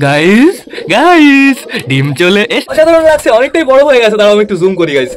Guys guys ডিম চলে অসাধারণ লাগছে, অনেকটাই বড় হয়ে গেছে। দাঁড়াও আমি একটু জুম করি গাইস।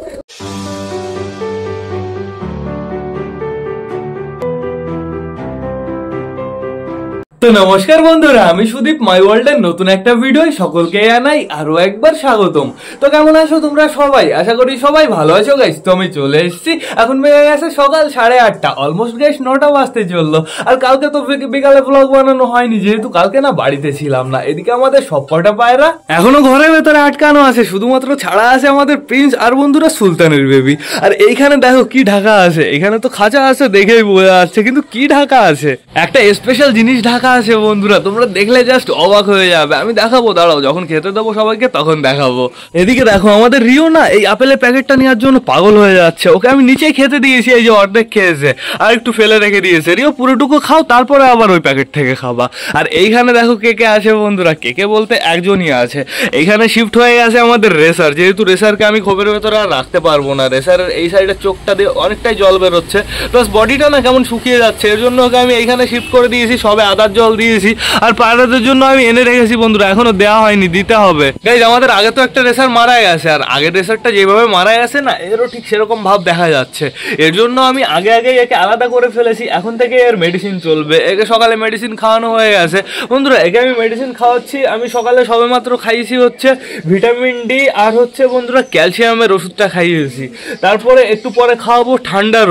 তো নমস্কার বন্ধুরা, আমি সুদীপ, মাই ওয়ার্ল্ড এর নতুন একটা ভিডিও সকলকে জানাই আরো একবার স্বাগতম। তো কেমন আছো তোমরা সবাই? আশা করি সবাই ভালো আছো গাইস। তো আমি চলে এসেছি, এখন বেজে গেছে সকাল 8:30, অলমোস্ট গাইস 9টা বাজতে চললো। আর কালকে তো বিকালে ব্লগ বানানো হয়নি, যেহেতু কালকে না বাড়িতে ছিলাম না। এদিকে আমাদের সবকটা পায়রা এখনো ঘরের ভেতরে আটকানো আছে, শুধুমাত্র ছাড়া আছে আমাদের প্রিন্স আর বন্ধুরা সুলতানের বেবি। আর এইখানে দেখো কি ঢাকা আছে, এখানে তো খাঁচা আছে দেখেই বোঝা যাচ্ছে, কিন্তু কি ঢাকা আছে, একটা স্পেশাল জিনিস ঢাকা আছে বন্ধুরা, তোমরা দেখলে জাস্ট অবাক হয়ে যাবে। আমি দেখাবো, দাঁড়াও, যখন খেতে দেবো সবাইকে তখন দেখাবো। এদিকে দেখো আমাদের রিও না এই আপেলের প্যাকেটটা নেওয়ার জন্য পাগল হয়ে যাচ্ছে। ওকে আমি নিচে খেতে দিয়েছি, এই যে অর্ধেক খেয়েছে আর একটু ফেলে রেখে দিয়েছে। রিও পুরোটুকু খাও, তারপরে আবার ওই প্যাকেট থেকে খাবা। আর এইখানে দেখো কে কে আছে বন্ধুরা, কে কে বলতে একজনই আছে। এইখানে শিফট হয়ে গেছে আমাদের রেসার, যেহেতু রেসারকে আমি খোপের ভেতরে আর রাখতে পারবো না। রেসারের এই সাইডের চোখটা দিয়ে অনেকটাই জল বেরোচ্ছে, প্লাস বডিটা না কেমন শুকিয়ে যাচ্ছে, এর জন্য ওকে আমি এইখানে শিফট করে দিয়েছি। সবে আদার জল দিয়েছি, আর পায়রাদের জন্য আমি এনে রেখেছি বন্ধুরা, এখনো দেওয়া হয়নি, দিতে হবে। গাইজ আমাদের আগে তো একটা রেসার মারা গেছে, আর আগের রেসারটা যেভাবে মারা গেছে না, এরও ঠিক সেরকম ভাব দেখা যাচ্ছে। এর জন্য আমি আগে একে আলাদা করে ফেলেছি, এখন থেকে এর মেডিসিন চলবে। একে সকালে মেডিসিন খাওয়ানো হয়ে গেছে বন্ধুরা, একে আমি মেডিসিন খাওয়াচ্ছি। আমি সকালে সবেমাত্র খাইয়েছি হচ্ছে ভিটামিন ডি আর হচ্ছে বন্ধুরা ক্যালসিয়ামের ওষুধটা খাইয়েছি। তারপরে একটু পরে খাওয়াবো ঠান্ডার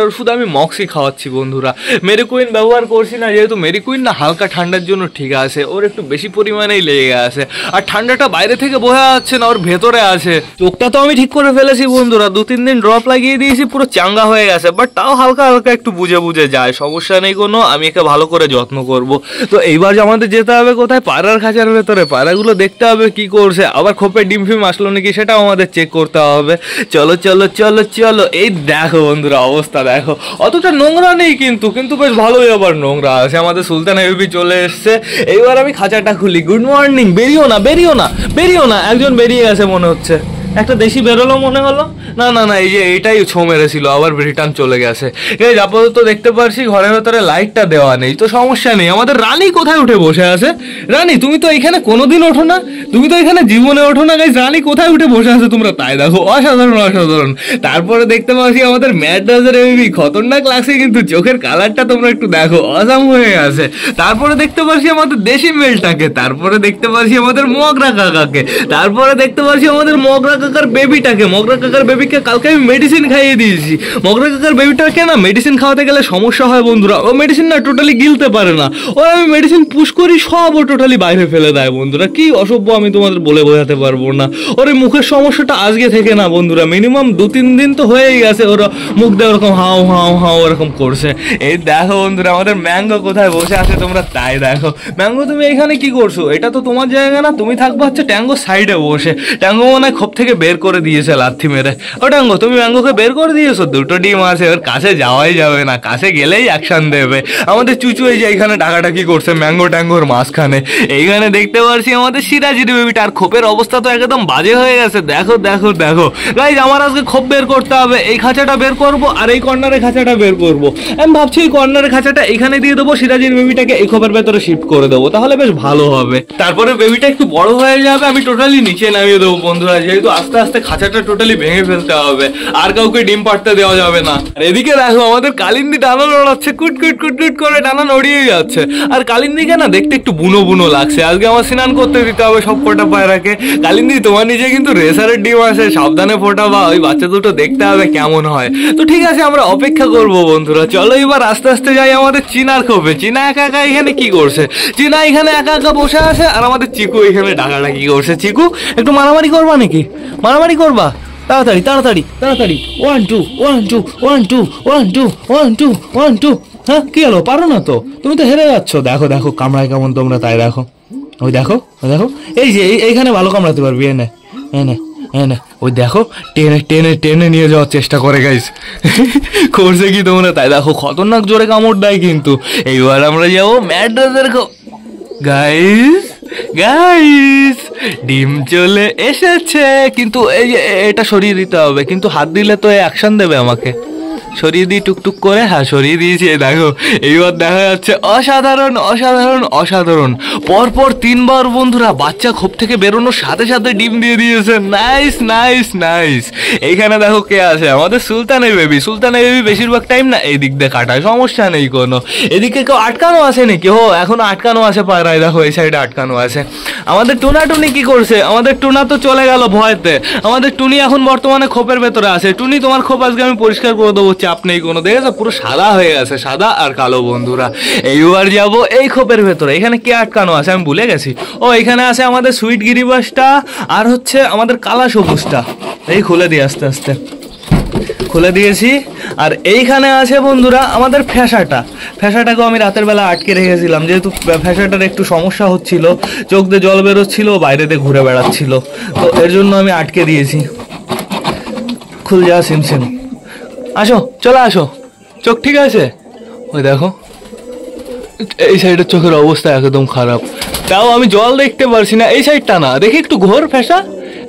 ওষুধ আমি মক্সি খাওয়াচ্ছি বন্ধুরা। মেরিকুইন ব্যবহার করছি না, যেহেতু মেরিকুইন না হালকা ঠান্ডার জন্য ঠিক আছে, ওর একটু বেশি পরিমাণেই লেগে গেছে। আর ঠান্ডাটা বাইরে থেকে বোঝা যাচ্ছে না, ওর ভেতরে আছে। চোখটা তো আমি ঠিক করে ফেলেছি বন্ধুরা, 2-3 দিন ড্রপ লাগিয়ে দিয়েছি, পুরো চাঙ্গা হয়ে গেছে। বাট তাও হালকা একটু বুঝে যায়, সমস্যা নেই কোনো, আমি একে ভালো করে যত্ন করব। তো এইবার আমাদের যেতে হবে কোথায়, পায়রার খাঁচার ভেতরে। পায়রাগুলো দেখতে হবে কি করছে, আবার খোপে ডিম ফিম আসলো নাকি সেটাও আমাদের চেক করতে হবে। চলো চলো চলো চলো। এই দেখো বন্ধুরা অবস্থা দেখো, অতটা নোংরা নেই কিন্তু বেশ ভালোই আবার নোংরা আছে। আমাদের সুলতান বেবি চলে এসছে। এইবার আমি খাঁচাটা খুলি। Good morning. বেরিও না, একজন বেরিয়ে গেছে মনে হচ্ছে, একটা দেশি বেরোলো মনে হলো। না এই যে এইটাই ছো মেরেছিল, আবার রিটার্ন চলে গেছে। এই আপাতত দেখতে পারছি ঘরের ভেতরে লাইটটা দেওয়া নেই, তো সমস্যা নেই। আমাদের রানী কোথায় উঠে বসে আছে? রানী তুমি তো এখানে কোনোদিন ওঠো না, তুমি তো এখানে জীবনে ওঠো না গাইস। রানী কোথায় উঠে বসে আছে তোমরা তাই দেখো, অসাধারণ। তারপরে দেখতে পাচ্ছি আমাদের ম্যাড্রাসের বেবি, খতরনাক লাগছে কিন্তু, চোখের কালারটা তোমরা একটু দেখো, অসাম হয়ে আছে। তারপরে দেখতে পাচ্ছি আমাদের দেশি মেলটাকে, তারপরে দেখতে পাচ্ছি আমাদের মগরা কাকাকে, তারপরে দেখতে পাচ্ছি আমাদের মগরা কাকার বেবিটাকে। মগরা কাকার বেবিকে কালকে আমি মেডিসিন খাইয়ে দিয়েছি। মগরা কাকার বেবিটাকে না মেডিসিন খাওয়াতে গেলে সমস্যা হয় বন্ধুরা, ও মেডিসিন না টোটালি গিলতে পারে না। ওর আমি মেডিসিন পুশ করি, সব ও টোটালি বাইরে ফেলে দেয় বন্ধুরা। কি অসভ্য আমি তোমাদের বলে বোঝাতে পারবো না। ওর এই মুখের সমস্যাটা আজকে থেকে না বন্ধুরা, মিনিমাম 2-3 দিন তো হয়েই গেছে। ওরা মুখ দিয়ে ওরকম হাও ওরকম করছে। এই দেখো বন্ধুরা আমাদের ম্যাঙ্গো কোথায় বসে আছে তোমরা তাই দেখো। ম্যাঙ্গো তুমি এখানে কি করছো? এটা তো তোমার জায়গা না, তুমি থাকবে হচ্ছে ট্যাঙ্গো সাইডে বসে। ট্যাঙ্গো মনে হয় খোপ থেকে বের করে দিয়েছে লাথি মেরে। ও ট্যাঙ্গো তুমি ম্যাঙ্গোকে বের করে দিয়েছো, 2টো ডিম আছে, ওর কাছে যাওয়াই যাবে না, কাছে গেলেই অ্যাকশন দেবে। আমাদের চুচু এই যে এইখানে ডাকাডাকি করছে ম্যাঙ্গো ট্যাঙ্গোর মাঝখানে। এইখানে দেখতে পাচ্ছি আমাদের সিরাজির বেবিটা, আর খোপের অবস্থা তো একদম বাজে হয়ে গেছে। দেখো গাইজ, আমার আজকে খোপ বের করতে হবে। এই খাঁচাটা বের করবো আর এই কর্নারের খাঁচাটা বের করবো। আমি ভাবছি এই কর্নারের খাঁচাটা এখানে দিয়ে দেবো, সিরাজির বেবিটাকে এই খোপের ভেতরে শিফট করে দেবো, তাহলে বেশ ভালো হবে। তারপরে বেবিটা একটু বড় হয়ে যাবে, আমি টোটালি নিচে নামিয়ে দেবো বন্ধুরা, যেহেতু আস্তে আস্তে খাঁচাটা টোটালি ভেঙে ফেলতে হবে, আর কাউকে ডিম পাড়তে দেওয়া যাবে না। আর এদিকে দেখো আমাদের কালিন্দি ডানা নড়াচ্ছে, কুট করে ডানা নড়িয়ে যাচ্ছে। আর কালিন্দিকে না দেখতে একটু বুনো লাগছে। আজকে আমার স্নান করতে দিতে হবে সব কটা পায়রাকে। কালিন্দি তোমার নিচে কিন্তু রেসারের ডিম আছে, সাবধানে ফোটাবা, ওই বাচ্চা দুটো দেখতে হবে কেমন হয়। তো ঠিক আছে, আমরা অপেক্ষা করবো বন্ধুরা। চলো এবার আস্তে আস্তে যাই আমাদের চিনার খোপে। চিনা একা এখানে কি করছে? চিনা এখানে একা বসে আছে, আর আমাদের চিকু এখানে ডাকাডাকি করছে। চিকু একটু মারামারি করবা নাকি? মারামারি করবা? তাড়াতাড়ি 1 2 1 2 1 2 1 2 1 2 1 2। হ্যাঁ কি হলো, পারো না তো, তুমি তো হেরে যাচ্ছ। দেখো কামড়ায় কেমন তোমরা তাই দেখো। ওই দেখো এই যে এইখানে ভালো কামড়াতে পারবি। এনে ওই দেখো টেনে নিয়ে যাওয়ার চেষ্টা করে গাইস। করছে কি তোমরা তাই দেখো, খতরনাক জোরে কামড় দেয় কিন্তু। এইবার আমরা যাবো ম্যাড্রাসের গাইস ডিম চলে এসেছে, কিন্তু এই যে এটা সরিয়ে দিতে হবে, কিন্তু হাত দিলে তো অ্যাকশন দেবে আমাকে। সরিয়ে দিই টুকটুক করে। হ্যাঁ সরিয়ে দিয়েছি। দেখো এইবার দেখা যাচ্ছে অসাধারণ অসাধারণ অসাধারণ। পরপর 3 বার বন্ধুরা বাচ্চা খোপ থেকে বেরোনোর সাথে সাথে ডিম দিয়ে দিয়েছে। Nice nice nice. এইখানে দেখো কে আছে, আমাদের সুলতানের বেবি। সুলতানের বেবি বেশিরভাগ টাইম না এই দিক দিয়ে কাটায়, সমস্যা নেই কোনো। এদিকে কেউ আটকানো আছে নাকি? ও এখনো আটকানো আছে পায়রায়, দেখো এই সাইডে আটকানো আছে। আমাদের টুনা টুনি কি করছে? আমাদের টুনা তো চলে গেল ভয়তে। আমাদের টুনি এখন বর্তমানে খোপের ভেতরে আছে। টুনি তোমার খোপ আজকে আমি পরিষ্কার করে দেবো, চাপ নেই কোনো। দেখেছো পুরো সাদা হয়ে গেছে, সাদা আর কালো বন্ধুরা। এইবার যাবো এই খোপের ভেতরে। এখানে কে আটকানো আছে আমি ভুলে গেছি। ও এখানে আছে আমাদের সুইট গিরিবাসটা আর হচ্ছে আমাদের কালা সবুজটা। এই খুলে দিই আস্তে আস্তে, খুলে দিয়েছি। আর এইখানে আছে বন্ধুরা আমাদের ফ্যাসাটাকেও আমি রাতের বেলা আটকে রেখেছিলাম, যেহেতু ফ্যাসাটার একটু সমস্যা হচ্ছিল, চোখ দিয়ে জল বেরোচ্ছিল, বাইরেতে ঘুরে বেড়াচ্ছিল, তো এর জন্য আমি আটকে দিয়েছি। খুল যা সিমসিম, আসো চলে আসো। চোখ ঠিক আছে? ওই দেখো এই সাইডের চোখের অবস্থা একদম খারাপ, তাও আমি জল দেখতে পারছি না। এই সাইডটা না, দেখি একটু ঘোর ফ্যাসা,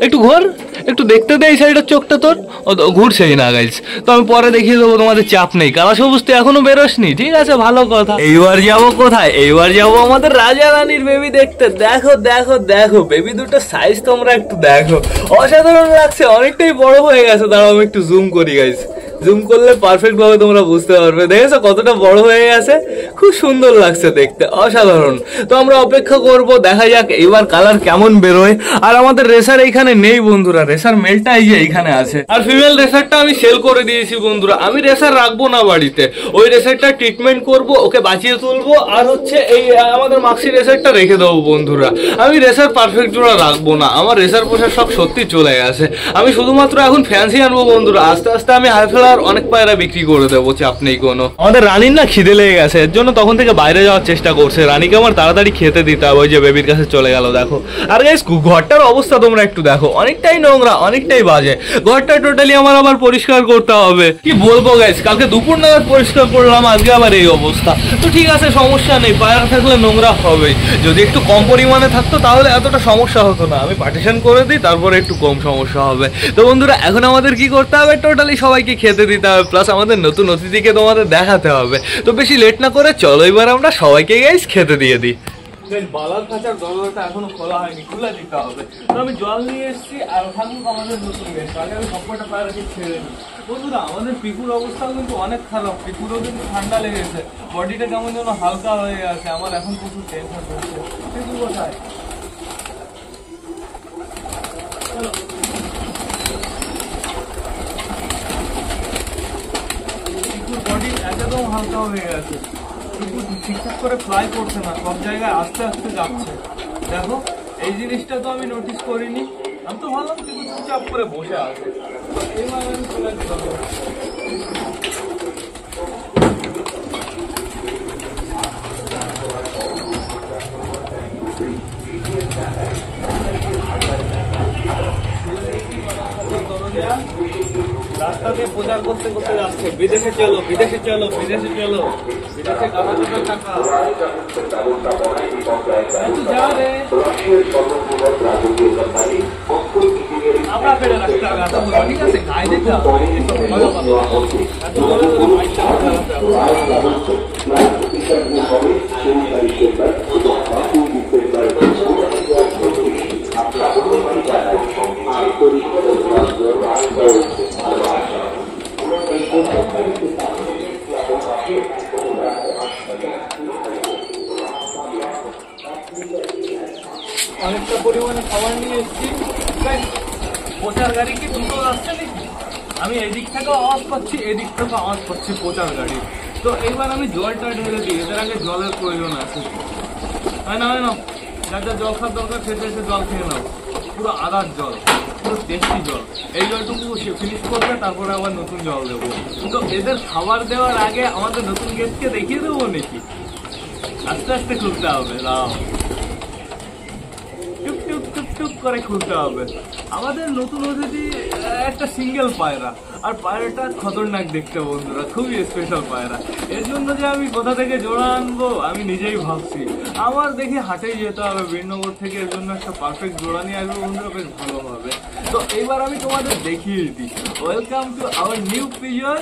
একটু ঘোর, একটু দেখতে দে এই সাইডের চোখটা তোর। ও তো ঘুরছেই না গাইস, তো আমি পরে দেখিয়ে দেবো, তোমাদের চাপ নেই। কালা সবুজ তো এখনো বেরোসনি, ঠিক আছে ভালো কথা। এইবার যাবো কোথায়? এইবার যাবো আমাদের রাজা রানীর বেবি দেখতে। দেখো দেখো দেখো বেবি দুটো সাইজ তোমরা একটু দেখো, অসাধারণ লাগছে, অনেকটাই বড় হয়ে গেছে। দাঁড়াও আমি একটু জুম করি গাইস, জুম করলে পারফেক্ট ভাবে তোমরা বুঝতে পারবে। দেখেছো কতটা বড় হয়ে গেছে, খুব সুন্দর লাগছে দেখতে, অসাধারণ। তো আমরা অপেক্ষা করব, দেখা যাক এবার কালার কেমন বেরোয়। আর আমাদের রেসার এইখানে নেই বন্ধুরা, রেসার মেলটা এই যে এইখানে আছে, আর ফিমেল রেসারটা আমি সেল করে দিয়েছি বন্ধুরা। আমি রেসার রাখবো না বাড়িতে, ওই রেসারটা ট্রিটমেন্ট করব, ওকে বাঁচিয়ে তুলবো, আর হচ্ছে এই আমাদের মাক্সি রেসারটা রেখে দেবো বন্ধুরা। আমি রেসার পারফেক্ট জোড়া রাখবো না, আমার রেসার পোষার সব সত্যি চলে গেছে। আমি শুধুমাত্র এখন ফ্যান্সি আনবো বন্ধুরা, আস্তে আস্তে আমি হাই ফ্লাওয়ার অনেক পায়রা বিক্রি করে দেবো, চাপ নেই কোনো। আমাদের রানীর না খিদে লেগে গেছে, এর জন্য তখন থেকে বাইরে যাওয়ার চেষ্টা করছে। রানীকে আমার তাড়াতাড়ি খেতে দিতে হবে, ওই যে বেবির কাছে চলে গেল দেখো। আর গাইস ঘরটার অবস্থা তোমরা একটু দেখো, অনেকটাই নোংরা, অনেকটাই বাজে। ঘরটা টোটালি আমার আবার পরিষ্কার করতে হবে। কি বলবো গাইস, কালকে দুপুর নাগাদ পরিষ্কার করলাম, আজকে আবার এই অবস্থা। তো ঠিক আছে সমস্যা নেই, পায়রা থাকলে নোংরা হবেই। যদি একটু কম পরিমাণে থাকতো তাহলে এতটা সমস্যা হতো না। আমি পার্টিশন করে দিই, তারপরে একটু কম সমস্যা হবে। তো বন্ধুরা এখন আমাদের কি করতে হবে, টোটালি সবাইকে খেতে দিতে হবে, প্লাস আমাদের নতুন অতিথিকে তোমাদের দেখাতে হবে। তো বেশি লেট না করে চলো এবার আমরা সবাইকে গাইস খেতে দিয়ে দিই। বালার খাঁচার দরজাটা এখনো খোলা হয়নি, খুলে দিতে হবে। তো আমি জল নিয়ে এসেছি, আর থাকুক আমাদের নতুন গেস্ট। আগে আমি সবকটা পায়রাকে ছেড়ে নিই বন্ধুরা। আমাদের পিকুর অবস্থা কিন্তু অনেক খারাপ, পিকুরও কিন্তু ঠান্ডা লেগেছে, বডিটা কেমন যেন হালকা হয়ে গেছে। আমার এখন প্রচুর টেনশন হচ্ছে। পিকু কোথায়? বডি একদম হালকা হয়ে গেছে, কিন্তু ঠিকঠাক করে ফ্লাই করছে না, সব জায়গায় আস্তে আস্তে যাচ্ছে। দেখো এই জিনিসটা তো আমি নোটিস করিনি, আমি তো ভাবলাম কিন্তু চুপচাপ করে বসে আছে। এইবার আমি চলে যাবো। রাস্তা দিয়ে প্রচার করতে করতে যাচ্ছে, বিদেশে চলো বিদেশে চলো বিদেশে চলো, বিদেশে টাকা যা রে আমরা ফেলে রাখতে হবে। ঠিক আছে গায়ে দিতে হবে, অনেকটা পরিমাণে খাবার নিয়ে এসেছি। প্রচার গাড়ি কি দুটো আসছে নাকি? আমি এদিক থেকেও আওয়াজ পাচ্ছি, এদিক থেকেও আওয়াজ পাচ্ছি প্রচার গাড়ি। তো এইবার আমি জলটা ঢেলে দিই, এদের আগে জলের প্রয়োজন আছে। হয় না হয় না, যার যা জল খাওয়ার দরকার খেতে এসে জল খেয়ে নাও, পুরো আদার জল, পুরো টেস্টি জল। এই জলটুকু ফিনিশ করবে, তারপরে আবার নতুন জল দেবো। তো এদের খাবার দেওয়ার আগে আমাদের নতুন গেস্টকে দেখিয়ে দেবো নাকি? আস্তে আস্তে খুলতে হবে, দাও টুক টুক টুক টুক করে খুলতে হবে। আমাদের নতুন অতিথি একটা সিঙ্গেল পায়রা, আর পায়রাটা খতরনাক দেখতে বন্ধুরা, খুবই স্পেশাল পায়রা। এর জন্য যে আমি কোথা থেকে জোড়া আনবো আমি নিজেই ভাবছি। আমার দেখি হাটেই যেতে হবে বীরনগর থেকে, এর জন্য একটা পারফেক্ট জোড়া নিয়ে আসবো বন্ধুরা, বেশ ভালো হবে। তো এইবার আমি তোমাদের দেখিয়ে দিই। Welcome to our new pigeon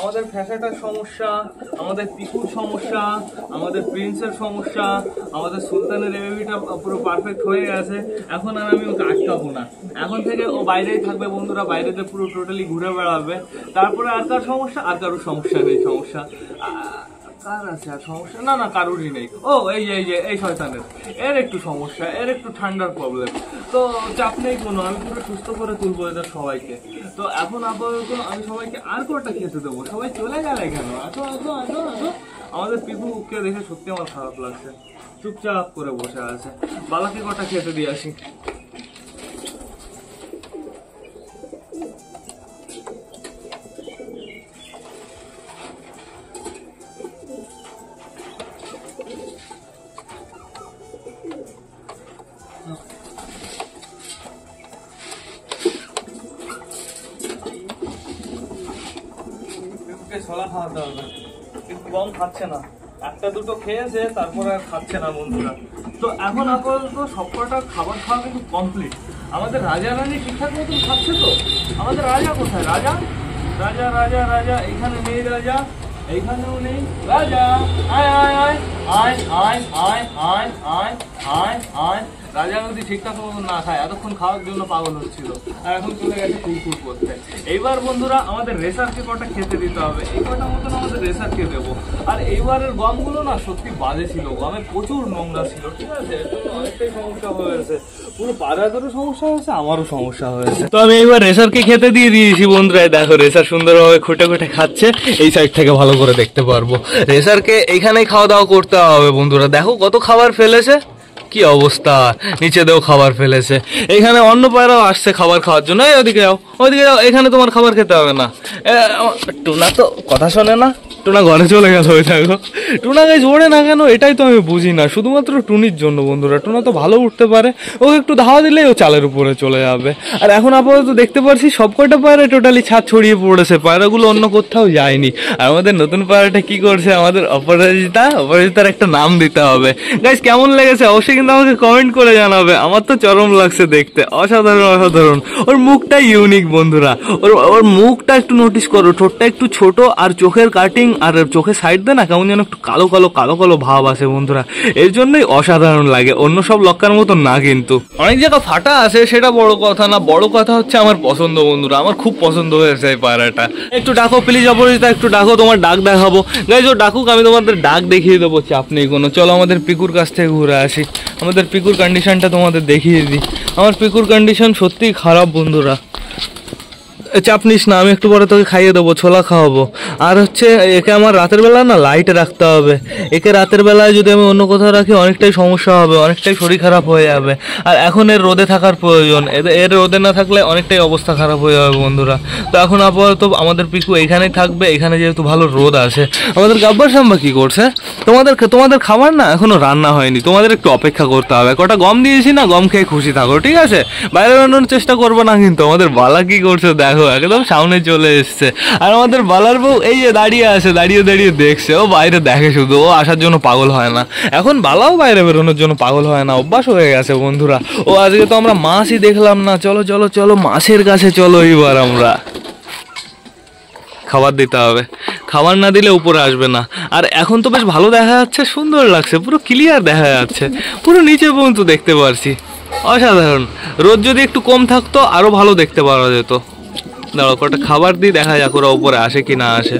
আমাদের ফ্যাসাটার সমস্যা, আমাদের পিকুর সমস্যা, আমাদের প্রিন্সের সমস্যা, আমাদের সুলতানের বেবিটা পুরো পারফেক্ট হয়ে গেছে। এখন আর আমি ওকে আটকাবো না, এখন থেকে ও বাইরেই থাকবে বন্ধুরা, বাইরেতে পুরো টোটালি ঘুরে বেড়াবে। তারপরে আর কার সমস্যা? আর কারোর সমস্যা নেই। সমস্যা কার আছে আর সমস্যা? না না, কারোরই নেই। ও এই শয়তানের, এর একটু সমস্যা, এর একটু ঠান্ডার প্রবলেম। তো চাপ নেই কোনো, আমি পুরো সুস্থ করে তুলবো এদের সবাইকে। তো এখন আপাতত আমি সবাইকে আর কটা খেতে দেবো? সবাই চলে গেলে কেন? আসো। আমাদের পিকুকে দেখে সত্যি আমার খারাপ লাগছে, চুপচাপ করে বসে আছে। বালাকে কটা খেতে দিয়ে আসি। ছোলা খাওয়াতে হবে, কিন্তু গম খাচ্ছে না। একটা দুটো খেয়েছে, তারপরে আর খাচ্ছে না বন্ধুরা। তো এখন আপাতত সবকটা খাবার খাওয়া কিন্তু কমপ্লিট। আমাদের রাজা রানী ঠিকঠাক মতন খাচ্ছে তো? আমাদের রাজা কোথায়? রাজা রাজা রাজা রাজা এখানে নেই, রাজা এইখানেও নেই। রাজা আয় আয় আয় আয় আয় আয় আয় আয় আয় আয়। রাজা যদি ঠিকঠাক মতন না খায়, এতক্ষণ খাওয়ার জন্য পাগল হচ্ছিল, আর এখন চলে গেছে কুকুর করতে। এইবার বন্ধুরা আমাদের রেসারকে কটা খেতে দিতে হবে, এই কটা মতন আমাদের রেসারকে দেবো। আর এইবারের গমগুলো না সত্যি বাজে ছিল, গমে প্রচুর নোংরা ছিল, ঠিক আছে? এর জন্য অনেকটাই সমস্যা হয়েছে, পুরো পাড়াদেরও সমস্যা হয়েছে, আমারও সমস্যা হয়েছে। তো আমি এইবার রেসারকে খেতে দিয়ে দিয়েছি বন্ধুরা। দেখো রেসার সুন্দরভাবে খুঁটে খুঁটে খাচ্ছে, এই সাইড থেকে ভালো করে দেখতে পারবো। রেসারকে এইখানেই খাওয়া দাওয়া করতে হবে বন্ধুরা। দেখো কত খাবার ফেলেছে, কি অবস্থা, নিচে দেও খাবার ফেলেছে। এখানে অন্য পায়রাও আসছে খাবার খাওয়ার জন্য। এই ওদিকে যাও, ওইদিকে যাও, এখানে তোমার খাবার খেতে হবে না। টুনা তো কথা শোনে না, টুনা ঘরে চলে গেল। ওই দেখো টুনা গাইজ ওড়ে না কেন, এটাই তো আমি বুঝি না। শুধুমাত্র টুনির জন্য বন্ধুরা। টুনা তো ভালো উঠতে পারে, ওকে একটু ধাওয়া দিলেই ও চালের উপরে চলে যাবে। আর এখন আপাতত দেখতে পাচ্ছি সবকটা পায়রা টোটালি ছাদ ছড়িয়ে পড়েছে, পায়রাগুলো অন্য কোথাও যায়নি। আর আমাদের নতুন পায়রাটা কি করছে, আমাদের অপরাজিতার একটা নাম দিতে হবে। গাইজ কেমন লেগেছে অবশ্যই কিন্তু আমাকে কমেন্ট করে জানাবে। আমার তো চরম লাগছে দেখতে, অসাধারণ অসাধারণ। ওর মুখটা ইউনিক বন্ধুরা, ওর মুখটা একটু নোটিস করো, ঠোঁটটা একটু ছোট, আর চোখের কাটিং আর চোখের সাইড দিয়ে না কেমন যেন একটু কালো কালো কালো কালো ভাব আছে বন্ধুরা। এর জন্যই অসাধারণ লাগে, অন্য সব লক্কার মতো না। কিন্তু অনেক জায়গা ফাটা আছে, সেটা বড় কথা না, বড় কথা হচ্ছে আমার পছন্দ বন্ধুরা। আমার খুব পছন্দ হয়েছে এই পায়রাটা। একটু ডাকো প্লিজ অপরাজিতা, একটু ডাকো, তোমার ডাক দেখাবো। গাইজ ও ডাকুক, আমি তোমাদের ডাক দেখিয়ে দেবো, চাপ নেই কোনো। চলো আমাদের পিকুর কাছ থেকে ঘুরে আসি, আমাদের পিকুর কন্ডিশনটা তোমাদের দেখিয়ে দিই। আমার পিকুর কন্ডিশন সত্যিই খারাপ বন্ধুরা। চাপ নিস না, আমি একটু পরে তোকে খাইয়ে দেবো, ছোলা খাওয়াবো। আর হচ্ছে একে আমার রাতের বেলা না লাইটে রাখতে হবে। একে রাতের বেলায় যদি আমি অন্য কোথাও রাখি অনেকটাই সমস্যা হবে, অনেকটাই শরীর খারাপ হয়ে যাবে। আর এখন এর রোদে থাকার প্রয়োজন, এর রোদে না থাকলে অনেকটাই অবস্থা খারাপ হয়ে যাবে বন্ধুরা। তো এখন আপাতত আমাদের পিকু এইখানেই থাকবে, এখানে যেহেতু ভালো রোদ আছে। আমাদের গাব্বার সাম্বা কি করছে? তোমাদের খাবার না এখনো রান্না হয়নি, তোমাদের একটু অপেক্ষা করতে হবে। কটা গম দিয়েছি না, গম খেয়ে খুশি থাকো, ঠিক আছে? বাইরে বেরোনোর চেষ্টা করবো না কিন্তু। আমাদের বালা কি করছে দেখো, একদম সামনে চলে এসছে। আর আমাদের বালার বউ এই যে দাঁড়িয়ে আছে, দাঁড়িয়ে দাঁড়িয়ে দেখছে। ও বাইরে দেখে শুধু, ও আসার জন্য পাগল হয় না। এখন বালাও বাইরে বেরোনোর জন্য পাগল হয় না, অভ্যাস হয়ে গেছে বন্ধুরা। ও আজকে তো আমরা মাছই দেখলাম না। চলো চলো চলো মাছের কাছে চলো, এইবার আমরা খাবার দিতে হবে, খাবার না দিলে উপরে আসবে না। আর এখন তো বেশ ভালো দেখা যাচ্ছে, সুন্দর লাগছে, পুরো ক্লিয়ার দেখা যাচ্ছে, পুরো নিচে পর্যন্ত দেখতে পারছি, অসাধারণ। রোদ যদি একটু কম থাকতো আরো ভালো দেখতে পাওয়া যেত। দাঁড়াও কটা খাবার দিই, দেখা যাক ওরা উপরে আসে কি না আসে।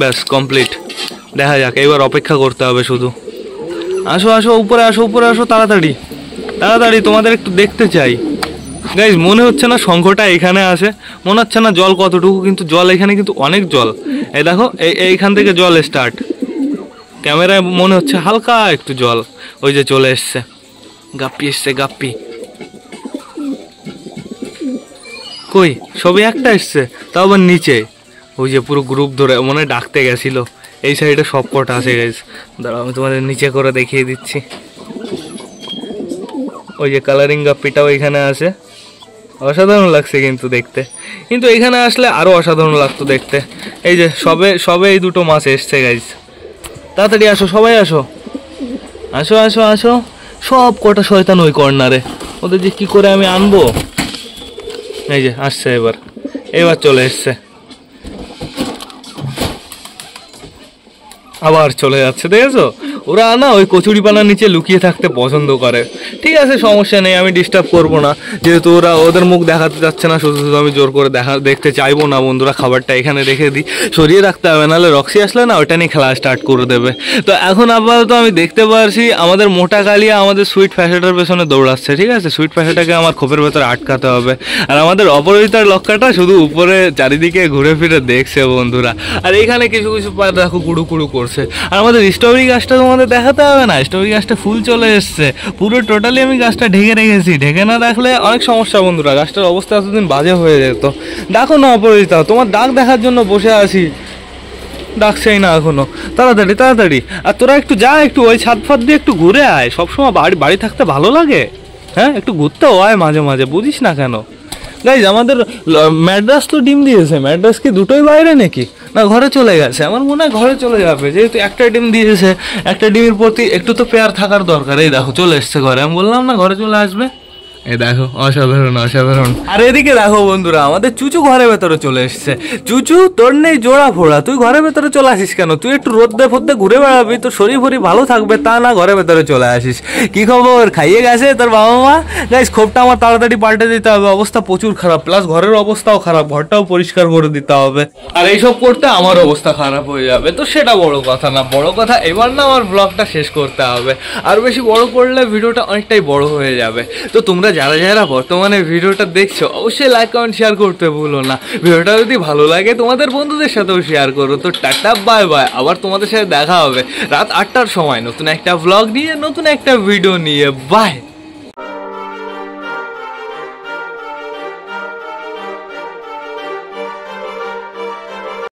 ব্যাস কমপ্লিট, দেখা যাক, এবার অপেক্ষা করতে হবে শুধু। আসো আসো উপরে আসো, উপরে আসো, তাড়াতাড়ি তাড়াতাড়ি, তোমাদের একটু দেখতে চাই। গাইজ মনে হচ্ছে না শঙ্খটা এখানে আসে, মনে হচ্ছে না জল কতটুকু, কিন্তু জল এখানে কিন্তু অনেক জল। এই দেখো এইখান থেকে জল স্টার্ট, ক্যামেরায় মনে হচ্ছে হালকা একটু জল। ওই যে চলে এসছে, গাপ্পি এসছে, গাপ্পি কই, সবই একটা এসছে, তাও আবার নিচে। ওই যে পুরো গ্রুপ ধরে মনে ডাকতে গেছিল। এই সাইডে সব কটা আছে গাইজ, দাঁড়াও আমি তোমাদের নিচে করে দেখিয়ে দিচ্ছি। ওই যে কালারিং গাপ্পিটাও এখানে আছে, অসাধারণ লাগছে কিন্তু দেখতে। কিন্তু এখানে আসলে আরো অসাধারণ লাগতো দেখতে। এই যে সবে এই দুটো মাছ এসছে গাইজ, তাড়াতাড়ি আসো, সবাই আসো, আসো আসো আসো। সব কটা শয়তান ওই কর্নারে, ওদের যে কি করে আমি আনবো। এই যে আসছে, এবার চলে এসছে, আবার চলে যাচ্ছে। দেখেছো, ওরা না ওই কচুরিপানার নিচে লুকিয়ে থাকতে পছন্দ করে। ঠিক আছে, সমস্যা নেই, আমি ডিস্টার্ব করবো না, যেহেতু ওরা ওদের মুখ দেখাতে যাচ্ছে না। শুধু শুধু আমি জোর করে দেখতে চাইবো না বন্ধুরা। খাবারটা এখানে রেখে দিই, সরিয়ে রাখতে হবে, নাহলে রক্সি আসলে না ওইটা নিয়ে খেলা স্টার্ট করে দেবে। তো এখন আপাতত আমি দেখতে পারছি আমাদের মোটা কালিয়া আমাদের সুইট ফ্যাশাটার পেছনে দৌড়াচ্ছে। ঠিক আছে, সুইট ফ্যাশাটাকে আমার খোপের ভেতরে আটকাতে হবে। আর আমাদের অপরাজিতার লক্ষ্যটা শুধু উপরে চারিদিকে ঘুরে ফিরে দেখছে বন্ধুরা। আর এইখানে কিছু কিছু পা দেখো কুড়ু কুড়ু করছে। আর আমাদের স্ট্রবেরি গাছটা তোমাদের দেখাতে হবে না, স্ট্রবেরি গাছটা ফুল চলে এসছে পুরো। টোটালি আমি গাছটা ঢেকে রেখেছি, ঢেকে না রাখলে অনেক সমস্যা বন্ধুরা। গাছটার অবস্থা এতদিন বাজে হয়ে যেত। দেখো না অপরাজিতা, তোমার ডাক দেখার জন্য বসে আছি, ডাকছেই না এখনো। তাড়াতাড়ি তাড়াতাড়ি। আর তোরা একটু যা, একটু ওই ছাদ ফাদ দিয়ে একটু ঘুরে আয়। সবসময় বাড়ি থাকতে ভালো লাগে? হ্যাঁ, একটু ঘুরতেও আয় মাঝে মাঝে, বুঝিস না কেন? গাইজ, আমাদের ম্যাড্রাস তো ডিম দিয়েছে। ম্যাড্রাস কি দুটোই বাইরে নাকি, না ঘরে চলে গেছে? আমার মনে হয় ঘরে চলে যাবে, যেহেতু একটা ডিম দিয়েছে। একটা ডিমের প্রতি একটু তো পেয়ার থাকার দরকার। এই দেখো চলে এসছে ঘরে, আমি বললাম না ঘরে চলে আসবে। এই দেখো, অসাধারণ অসাধারণ। আর এদিকে দেখো বন্ধুরা, আমাদের চুচু ঘরের ভেতরে চলে এসছে। চুচু, তোর নেই জোড়া ফোড়া, তুই ঘরের ভেতরে চলে আসিস কেন? তুই একটু রোদ্দে ফোদ্দে ঘুরে বেড়াবি, তোর শরীর ফরি ভালো থাকবে, তা না ঘরের ভেতরে চলে আসিস। কি খবর, খাইয়ে গেছে তোর বাবা মা? গাইস, খোপটা আমার তাড়াতাড়ি পাল্টে দিতে হবে, অবস্থা প্রচুর খারাপ। প্লাস ঘরের অবস্থাও খারাপ, ঘরটাও পরিষ্কার করে দিতে হবে। আর এইসব করতে আমার অবস্থা খারাপ হয়ে যাবে, তো সেটা বড় কথা না। বড় কথা এবার না আমার ব্লগটা শেষ করতে হবে। আর বেশি বড় করলে ভিডিওটা অনেকটাই বড় হয়ে যাবে। তো তোমরা যারা যারা বর্তমানে ভিডিওটা দেখছো, অবশ্যই লাইক কমেন্ট শেয়ার করতে ভুলো না। ভিডিওটা যদি ভালো লাগে তোমাদের বন্ধুদের সাথেও শেয়ার করো। তো টাটা, বাই বাই। আবার তোমাদের সাথে দেখা হবে রাত 8টার সময় নতুন একটা ব্লগ নিয়ে, নতুন একটা ভিডিও নিয়ে। বাই।